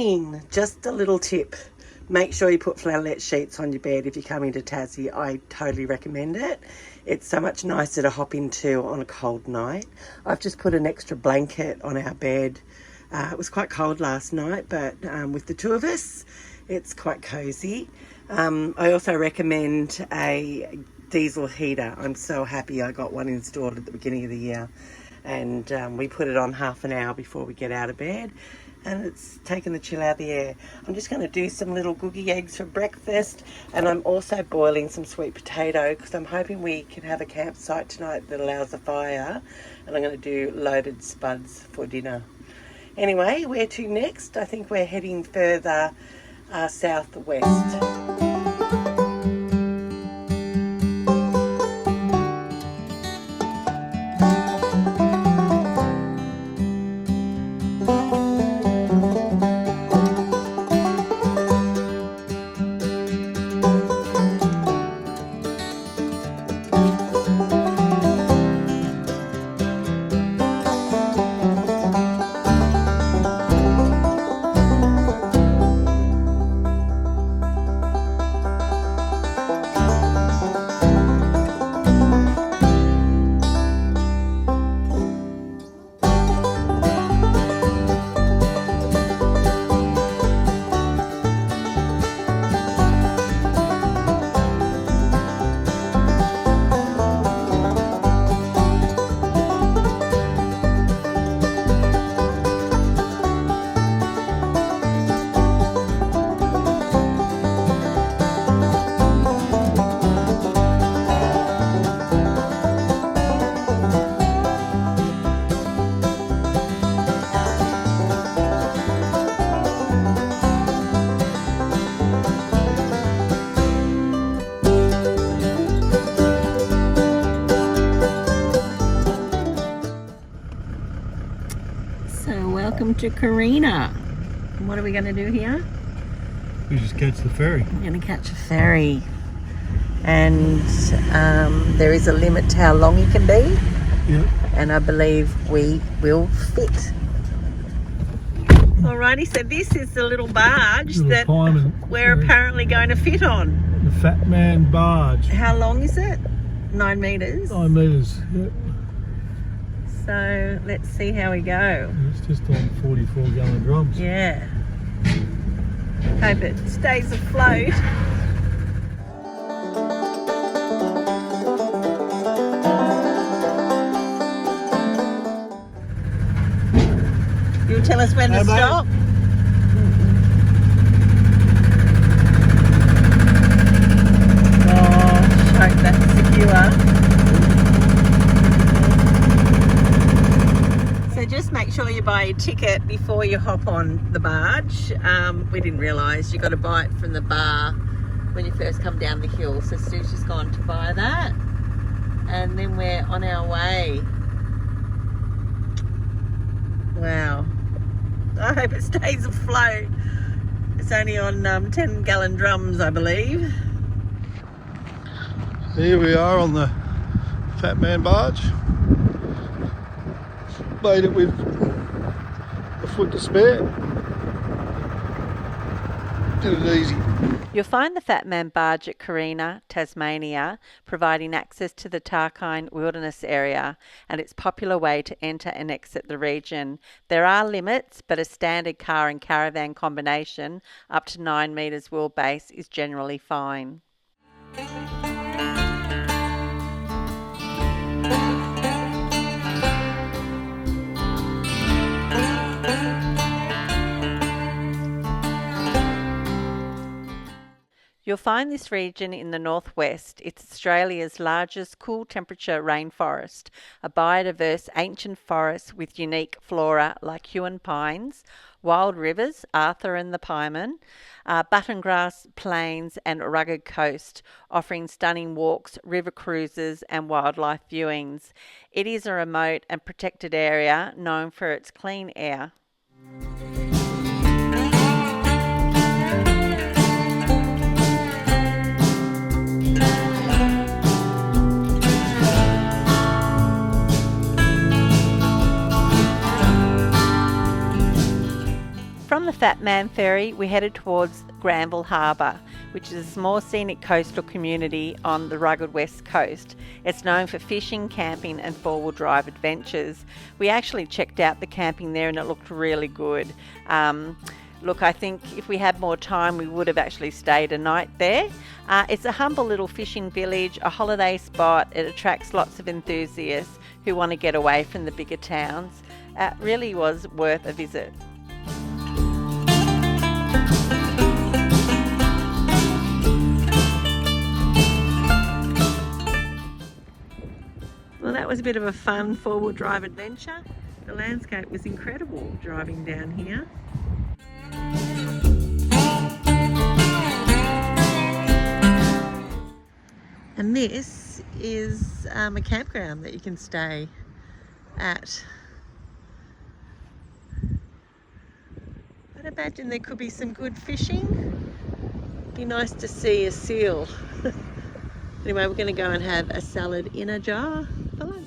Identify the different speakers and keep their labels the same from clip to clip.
Speaker 1: morning. Just a little tip. Make sure you put flannelette sheets on your bed if you're coming to Tassie. I totally recommend it. It's so much nicer to hop into on a cold night. I've just put an extra blanket on our bed. It was quite cold last night, but with the two of us, it's quite cosy. I also recommend a diesel heater. I'm so happy I got one installed at the beginning of the year. And we put it on half an hour before we get out of bed. And it's taken the chill out of the air. I'm just going to do some little googie eggs for breakfast, and I'm also boiling some sweet potato because I'm hoping we can have a campsite tonight that allows a fire, and I'm going to do loaded spuds for dinner. Anyway, where to next? I think we're heading further southwest. Welcome to Carina. What are we going to do here?
Speaker 2: We just catch the ferry.
Speaker 1: We're going to catch a ferry. And there is a limit to how long you can be.
Speaker 2: Yep.
Speaker 1: And I believe we will fit. Alrighty, so this is the little barge that we're apparently going to fit on.
Speaker 2: The Fatman Barge.
Speaker 1: How long is it? 9 metres?
Speaker 2: 9 metres, yep.
Speaker 1: So let's see how we go.
Speaker 2: It's just on 44 gallon drums.
Speaker 1: Yeah. Hope it stays afloat. You'll tell us when to stop? Oh, hope that's secure. Just make sure you buy your ticket before you hop on the barge. We didn't realise you got to buy it from the bar when you first come down the hill. So Stu's just gone to buy that. And then we're on our way. Wow. I hope it stays afloat. It's only on 10 gallon drums, I believe.
Speaker 2: Here we are on the Fatman Barge. Made it with a foot to spare. Did it easy.
Speaker 1: You'll find the Fatman Barge at Carina, Tasmania, providing access to the Tarkine Wilderness area and its popular way to enter and exit the region. There are limits, but a standard car and caravan combination up to 9 metres wheelbase is generally fine. You'll find this region in the northwest. It's Australia's largest cool temperature rainforest, a biodiverse ancient forest with unique flora like Huon pines, wild rivers, Arthur and the Pieman, buttongrass plains and rugged coast, offering stunning walks, river cruises and wildlife viewings. It is a remote and protected area known for its clean air. From
Speaker 3: the Fatman ferry, we headed towards Granville Harbour, which is a small scenic coastal community on the rugged west coast. It's known for fishing, camping and four-wheel drive adventures. We actually checked out the camping there and it looked really good. Look, I think if we had more time, we would have actually stayed a night there. It's a humble little fishing village, a holiday spot. It attracts lots of enthusiasts who want to get away from the bigger towns. It really was worth a visit.
Speaker 1: Well, that was a bit of a fun four-wheel drive adventure. The landscape was incredible driving down here. And this is a campground that you can stay at. I'd imagine there could be some good fishing. Be nice to see a seal. Anyway, we're going to go and have a salad in a jar for lunch.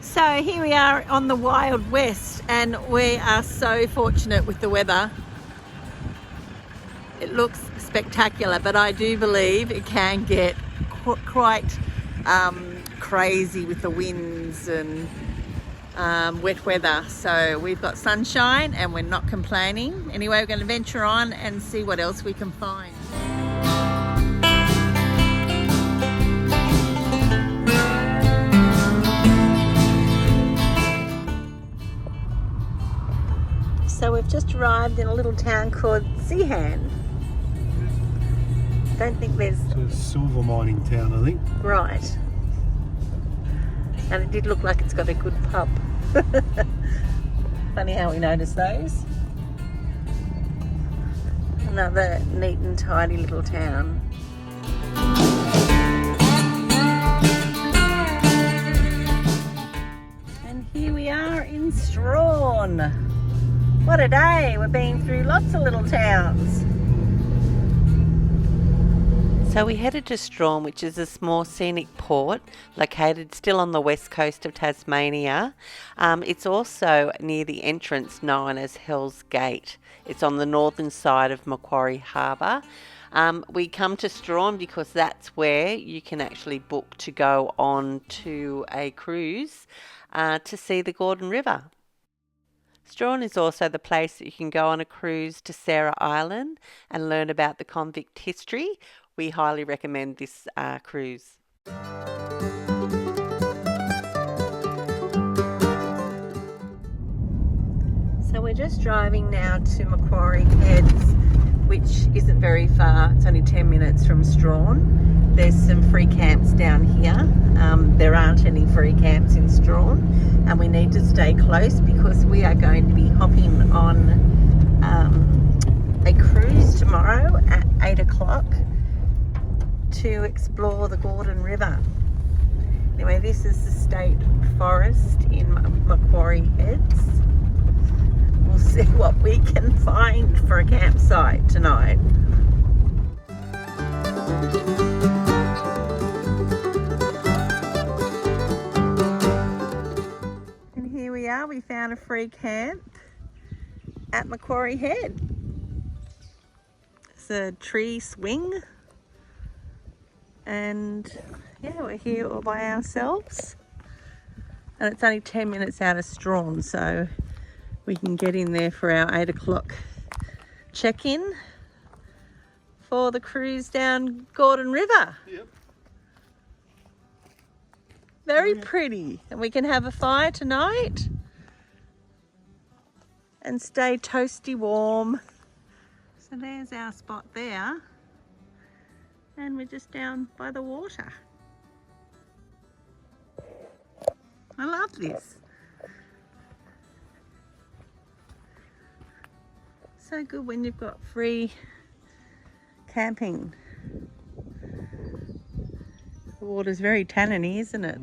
Speaker 1: So here we are on the Wild West, and we are so fortunate with the weather. It looks spectacular, but I do believe it can get quite crazy with the winds and wet weather. So we've got sunshine and we're not complaining. Anyway, we're going to venture on and see what else we can find. So we've just arrived in a little town called Zeehan. Don't think there's...
Speaker 2: It's a silver mining town, I think.
Speaker 1: Right. And it did look like it's got a good pub. Funny how we noticed those. Another neat and tidy little town. And here we are in Strahan. What a day! We've been through lots of little towns.
Speaker 3: So we headed to Strahan, which is a small scenic port located still on the west coast of Tasmania. It's also near the entrance known as Hell's Gate. It's on the northern side of Macquarie Harbour. We come to Strahan because that's where you can actually book to go on to a cruise to see the Gordon River. Strahan is also the place that you can go on a cruise to Sarah Island and learn about the convict history. We highly recommend this cruise.
Speaker 1: So we're just driving now to Macquarie Heads, which isn't very far. It's only 10 minutes from Strahan. There's some free camps down here. There aren't any free camps in Strahan, and we need to stay close because we are going to be hopping on a cruise tomorrow at 8 o'clock to explore the Gordon River. Anyway, this is the state forest in Macquarie Heads. We'll see what we can find for a campsite tonight. And here we are, we found a free camp at Macquarie Head. It's a tree swing. And yeah, we're here all by ourselves. And it's only 10 minutes out of Strahan, so we can get in there for our 8 o'clock check-in for the cruise down Gordon River.
Speaker 2: Yep.
Speaker 1: Very pretty. And we can have a fire tonight and stay toasty warm. So there's our spot there. And we're just down by the water. I love this. So good when you've got free camping. The water's very tanniny, isn't it?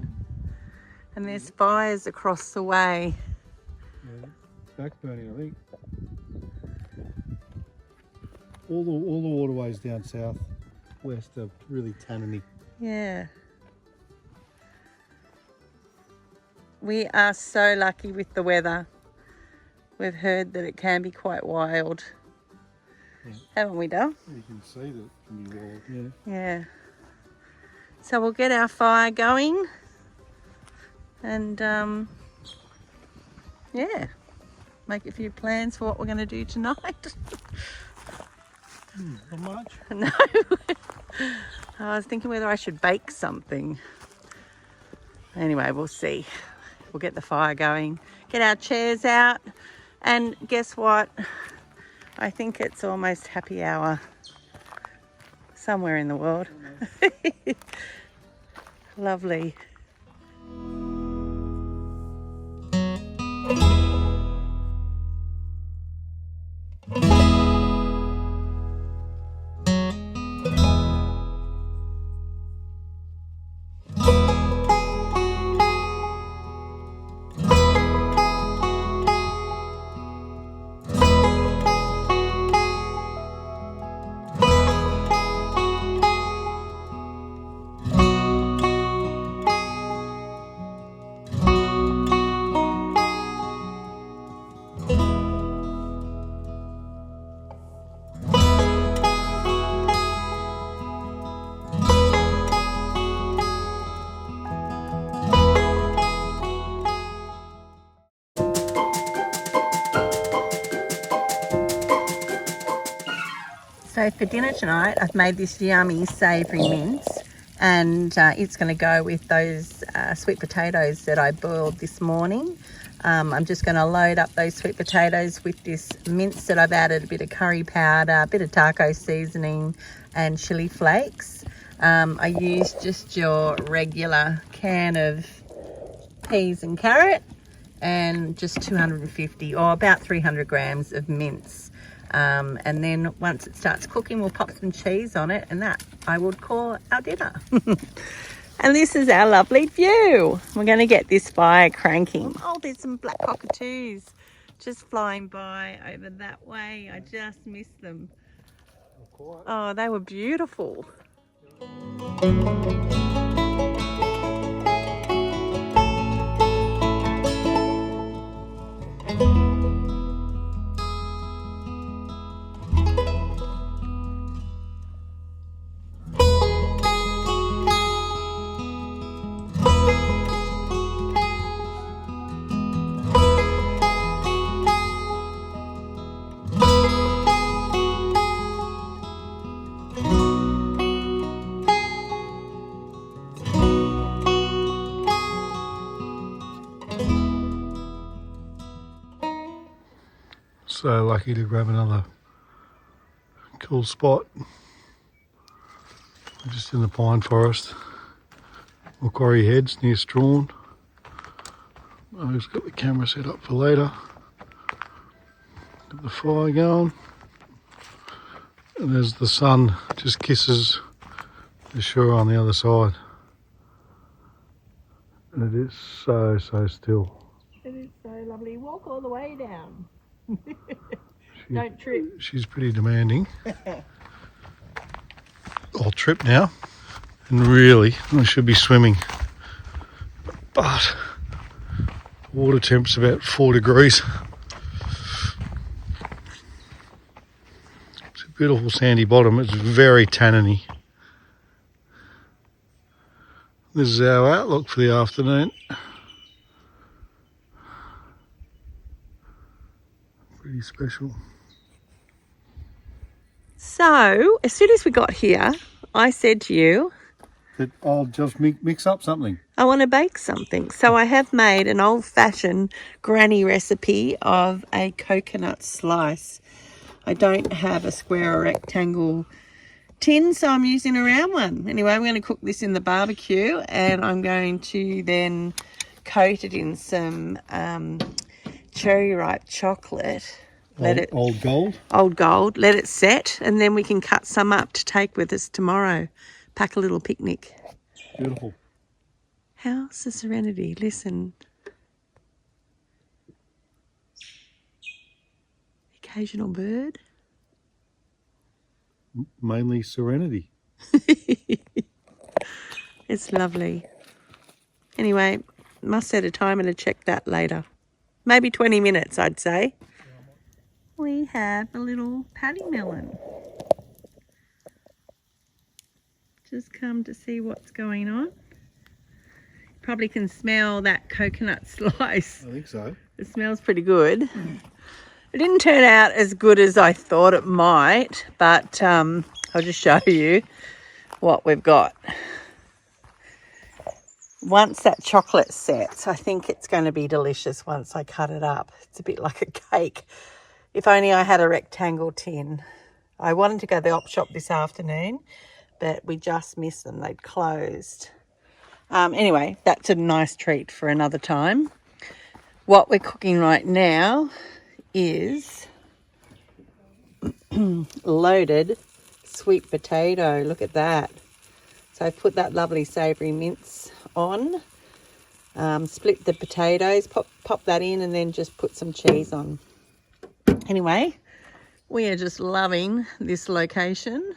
Speaker 1: And there's fires across the way.
Speaker 2: Yeah, back burning, I think. All the waterways down south west are really tanniny.
Speaker 3: Yeah. We are so lucky with the weather. We've heard that it can be quite wild.
Speaker 2: Yeah.
Speaker 3: Haven't we, Dale?
Speaker 2: You can see that it can be wild, yeah.
Speaker 3: Yeah. So we'll get our fire going and yeah, make a few plans for what we're going to do tonight.
Speaker 2: Not much.
Speaker 3: No. I was thinking whether I should bake something. Anyway, we'll see. We'll get the fire going, get our chairs out, and guess what? I think it's almost happy hour somewhere in the world. Lovely. So for dinner tonight, I've made this yummy savoury mince, and it's going to go with those sweet potatoes that I boiled this morning. I'm just going to load up those sweet potatoes with this mince that I've added a bit of curry powder, a bit of taco seasoning and chili flakes. I used just your regular can of peas and carrot and just 250 or about 300 grams of mince. And then once it starts cooking, we'll pop some cheese on it, and that I would call our dinner. And this is our lovely view. We're going to get this fire cranking. Oh, there's some black cockatoos just flying by over that way. I just missed them. Oh, they were beautiful.
Speaker 2: So lucky to grab another cool spot. We're just in the pine forest, Macquarie Heads near Strahan. I've just got the camera set up for later. Got the fire going, and as the sun just kisses the shore on the other side, and it is so still.
Speaker 3: It is so lovely. Walk all the way down. Don't trip.
Speaker 2: She's pretty demanding. I'll trip now, and really I should be swimming, but the water temp's about 4 degrees. It's a beautiful sandy bottom. It's very tanniny. This is our outlook for the afternoon. Pretty special.
Speaker 3: So, as soon as we got here, I said to you,
Speaker 2: That I'll just mix up something.
Speaker 3: I want to bake something. So I have made an old-fashioned granny recipe of a coconut slice. I don't have a square or rectangle tin, so I'm using a round one. Anyway, I'm going to cook this in the barbecue, and I'm going to then coat it in some cherry ripe chocolate.
Speaker 2: Old gold.
Speaker 3: Old gold. Let it set, and then we can cut some up to take with us tomorrow. Pack a little picnic.
Speaker 2: Beautiful.
Speaker 3: How's the serenity? Listen. Occasional bird.
Speaker 2: mainly serenity.
Speaker 3: It's lovely. Anyway, must set a timer to check that later. Maybe 20 minutes, I'd say. We have a little paddy melon. Just come to see what's going on. Probably can smell that coconut slice.
Speaker 2: I think so.
Speaker 3: It smells pretty good. It didn't turn out as good as I thought it might, but I'll just show you what we've got. Once that chocolate sets, I think it's going to be delicious once I cut it up. It's a bit like a cake. If only I had a rectangle tin. I wanted to go to the op shop this afternoon, but we just missed them. They'd closed. Anyway, that's a nice treat for another time. What we're cooking right now is loaded sweet potato. Look at that. So I put that lovely savoury mince on, split the potatoes, pop that in, and then just put some cheese on. Anyway, we are just loving this location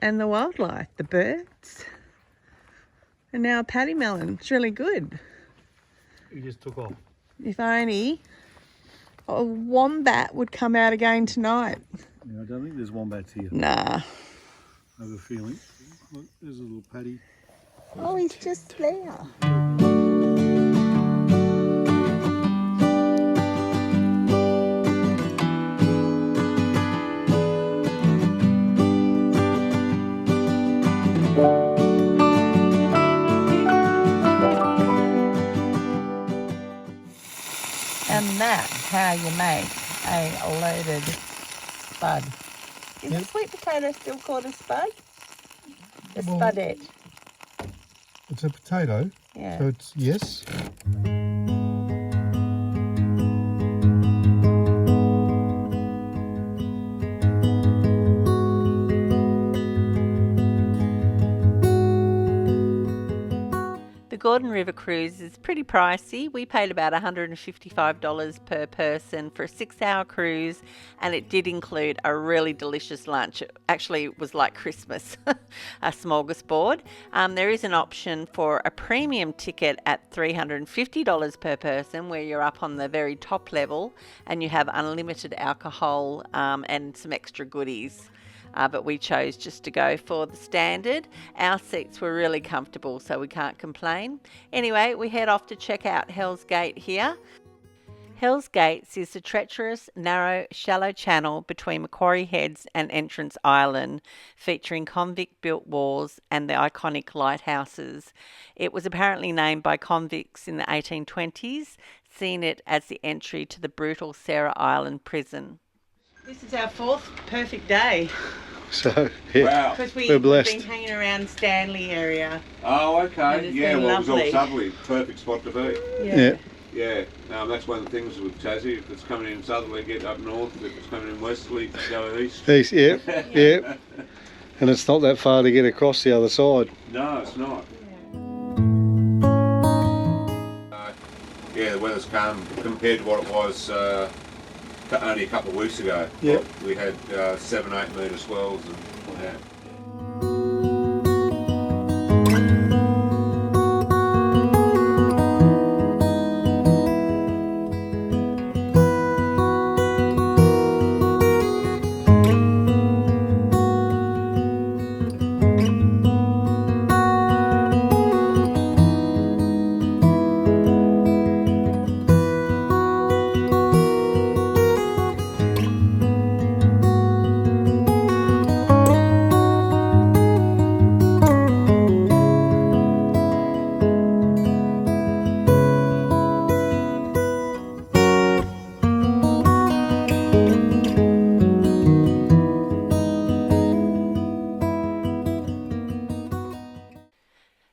Speaker 3: and the wildlife, the birds, and now a paddy melon. It's really good.
Speaker 2: He just took off.
Speaker 3: If only a wombat would come out again tonight.
Speaker 2: Yeah, I don't think there's wombats here.
Speaker 3: Nah.
Speaker 2: I have a feeling. Look, there's a little paddy.
Speaker 3: Oh, he's just there. And that's how you make a loaded spud. Is a sweet potato still called a spud? A spudette.
Speaker 2: It's a potato.
Speaker 3: Yeah.
Speaker 2: So it's, yes.
Speaker 3: The Gordon River cruise is pretty pricey. We paid about $155 per person for a 6-hour cruise, and it did include a really delicious lunch. It actually was like Christmas, a smorgasbord. There is an option for a premium ticket at $350 per person, where you're up on the very top level and you have unlimited alcohol and some extra goodies. But we chose just to go for the standard. Our seats were really comfortable, so we can't complain. Anyway, we head off to check out Hell's Gate here. Hell's Gates is a treacherous, narrow, shallow channel between Macquarie Heads and Entrance Island, featuring convict-built walls and the iconic lighthouses. It was apparently named by convicts in the 1820s, seeing it as the entry to the brutal Sarah Island prison. This is our fourth perfect day.
Speaker 2: So, yeah,
Speaker 4: Wow.
Speaker 3: Because
Speaker 2: we're blessed.
Speaker 3: We've been hanging around Stanley area.
Speaker 4: Oh,
Speaker 3: And
Speaker 4: okay.
Speaker 3: it's
Speaker 4: Yeah,
Speaker 3: been
Speaker 4: well, it was all
Speaker 3: lovely.
Speaker 4: southerly. Perfect spot to be.
Speaker 2: Yeah.
Speaker 4: Yeah. That's one of the things with Tassie. If it's coming in southerly, get up north. If it's coming in westerly, go east.
Speaker 2: East, yeah, yeah. And it's not that far to get across the other side.
Speaker 4: No, it's not. Yeah, the weather's calm compared to what it was only a couple of weeks ago.
Speaker 2: Yeah.
Speaker 4: We had 7-8 metre swells and that.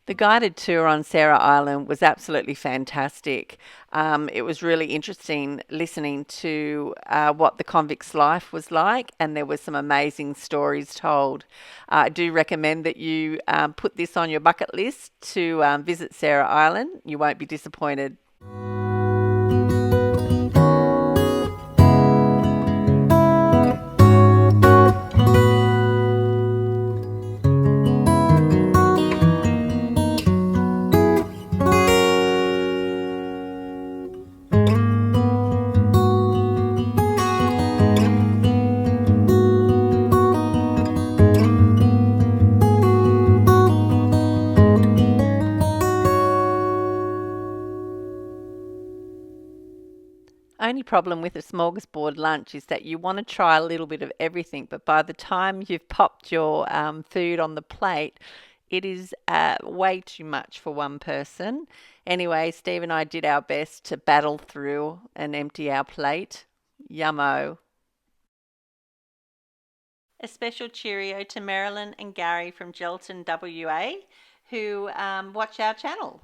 Speaker 3: The guided tour on Sarah Island was absolutely fantastic. It was really interesting listening to what the convict's life was like, and there were some amazing stories told. I do recommend that you put this on your bucket list to visit Sarah Island. You won't be disappointed. Only problem with a smorgasbord lunch is that you want to try a little bit of everything, but by the time you've popped your food on the plate, it is way too much for one person. Anyway, Steve and I did our best to battle through and empty our plate. Yummo. A special cheerio to Marilyn and Gary from Gelton, WA, who watch our channel.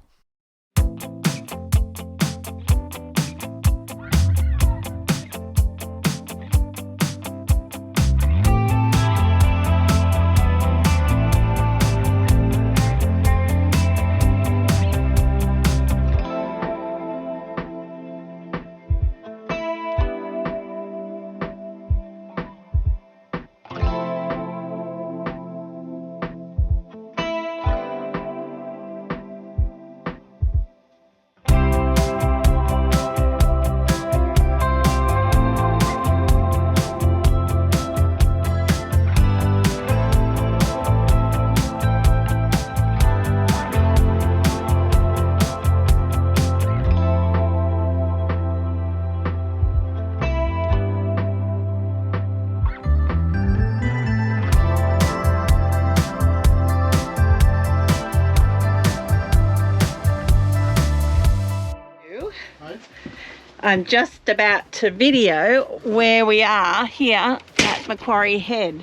Speaker 3: I'm just about to video where we are here at Macquarie Head.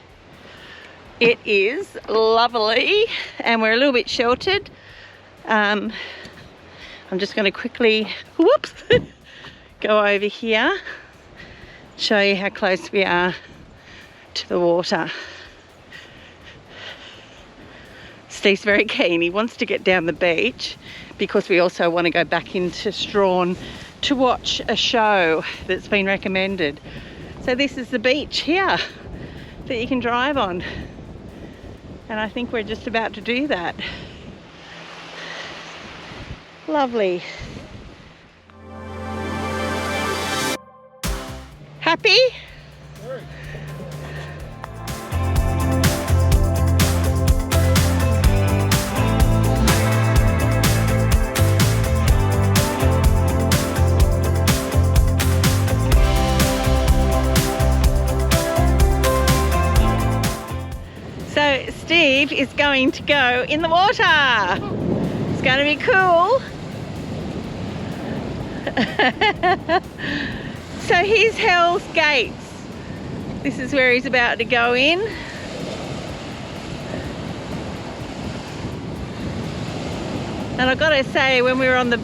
Speaker 3: It is lovely and we're a little bit sheltered. I'm just going to quickly go over here, show you how close we are to the water. Steve's very keen. He wants to get down the beach because we also want to go back into Strahan to watch a show that's been recommended. So this is the beach here that you can drive on. And I think we're just about to do that. Lovely. Happy? So Steve is going to go in the water. It's going to be cool. So here's Hell's Gates. This is where he's about to go in. And I've got to say, when we were on the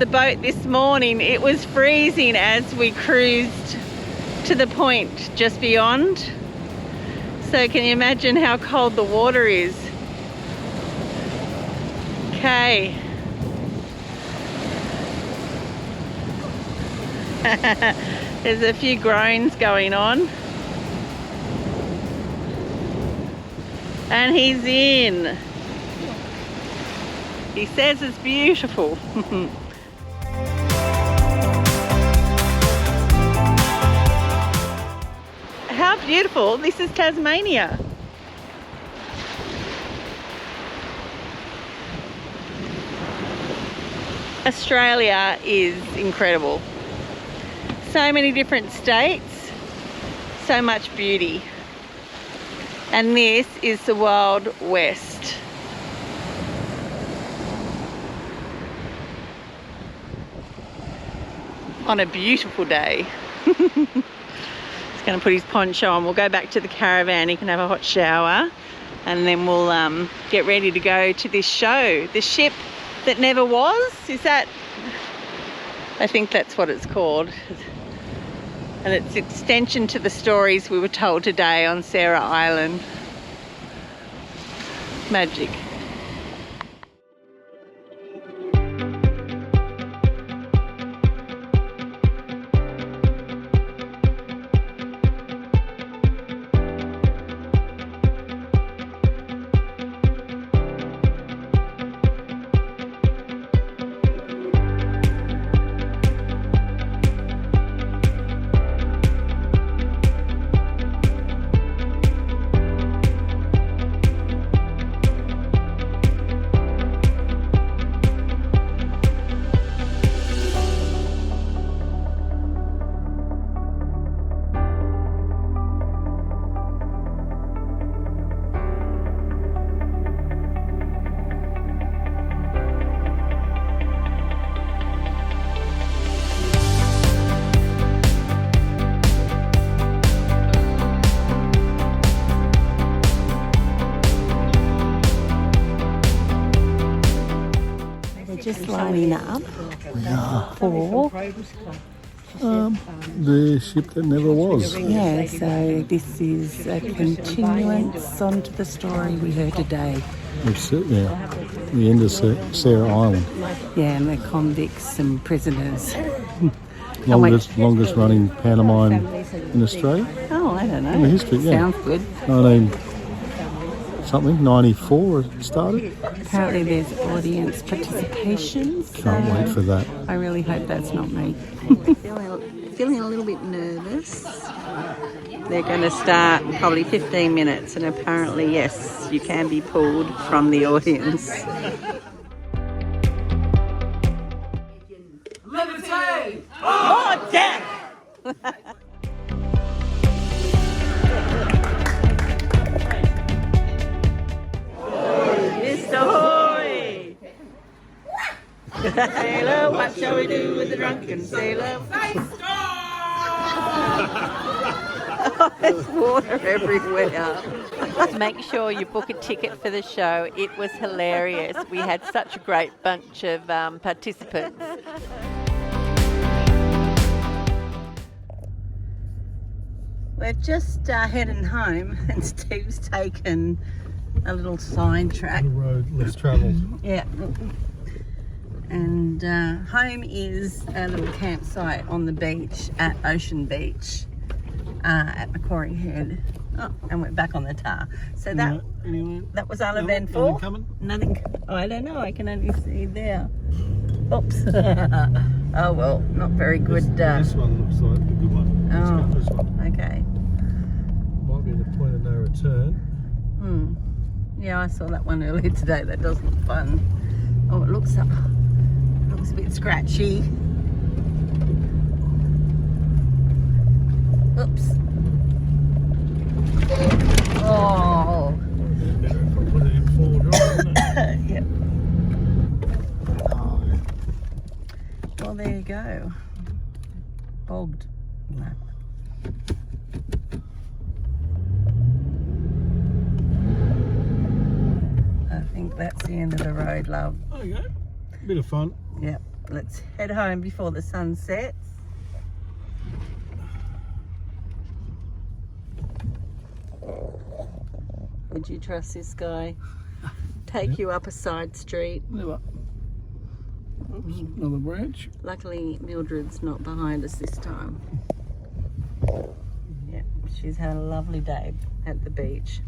Speaker 3: boat this morning, it was freezing as we cruised to the point just beyond. So can you imagine how cold the water is? Okay. There's a few groans going on. And he's in. He says it's beautiful. How beautiful. This is Tasmania. Australia is incredible. So many different states, so much beauty. And this is the Wild West. On a beautiful day. He's going to put his poncho on. We'll go back to the caravan. He can have a hot shower. And then we'll get ready to go to this show. The Ship That Never Was. Is that? I think that's what it's called. And it's extension to the stories we were told today on Sarah Island. Magic. just lining up for
Speaker 2: The ship that never was.
Speaker 3: yeah. So this is a continuance onto the story we heard today.
Speaker 2: It's the end of Sarah Island.
Speaker 3: Yeah, and the convicts and prisoners.
Speaker 2: Longest running pantomime in Australia.
Speaker 3: Oh, I don't know.
Speaker 2: In the history, yeah.
Speaker 3: Sounds good.
Speaker 2: 94 it started.
Speaker 3: Apparently there's audience participation.
Speaker 2: Can't wait for that.
Speaker 3: I really hope that's not me.
Speaker 5: Feeling a little bit nervous. They're going to start in probably 15 minutes, and apparently, yes, you can be pulled from the audience. Oh, damn! Mr. Hoy! Sailor, what shall we do with the drunken sailor? Oh, there's water everywhere.
Speaker 3: Make sure you book a ticket for the show. It was hilarious. We had such a great bunch of participants.
Speaker 5: We're just heading home, and Steve's taken a little sign track.
Speaker 2: The road less travelled.
Speaker 5: Yeah. And home is a little campsite on the beach at Ocean Beach at Macquarie Head. Oh, and we're back on the tar. So that was uneventful.
Speaker 2: Nothing coming?
Speaker 5: Nothing. Oh, I don't know. I can only see there. Oops. Oh well, not very good.
Speaker 2: This one looks like a good one. Let's go for this one.
Speaker 5: Okay.
Speaker 2: Might be the point of no return.
Speaker 5: Yeah, I saw that one earlier today. That does look fun. Oh, it looks a bit scratchy. Oops. Oh.
Speaker 2: Better if I put it in full drive, isn't it?
Speaker 5: Yep. Well, there you go. Bogged. I think that's the end of the road, love.
Speaker 2: There you go. Bit of fun.
Speaker 5: Yep. Let's head home before the sun sets. Would you trust this guy? Take you up a side street.
Speaker 2: Never. Oops, another branch.
Speaker 5: Luckily, Mildred's not behind us this time. Yeah, she's had a lovely day at the beach.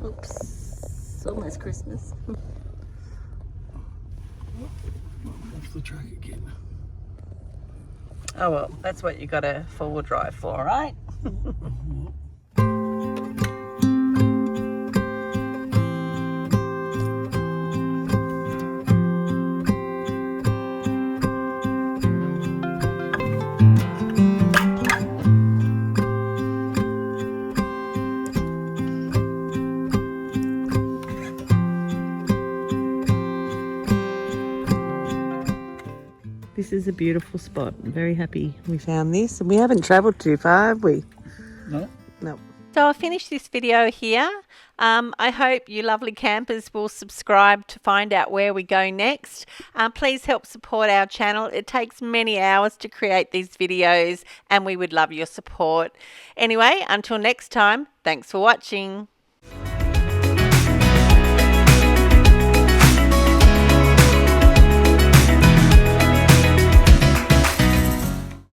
Speaker 5: Oops, it's almost Christmas.
Speaker 2: Off the track again.
Speaker 5: Oh well, that's what you got a four-wheel drive for, right? This is a beautiful spot. I'm very happy we found this, and we haven't travelled too far, have we?
Speaker 2: No.
Speaker 5: No.
Speaker 3: So I'll finish this video here. I hope you lovely campers will subscribe to find out where we go next. Please help support our channel. It takes many hours to create these videos, and we would love your support. Anyway, until next time, thanks for watching.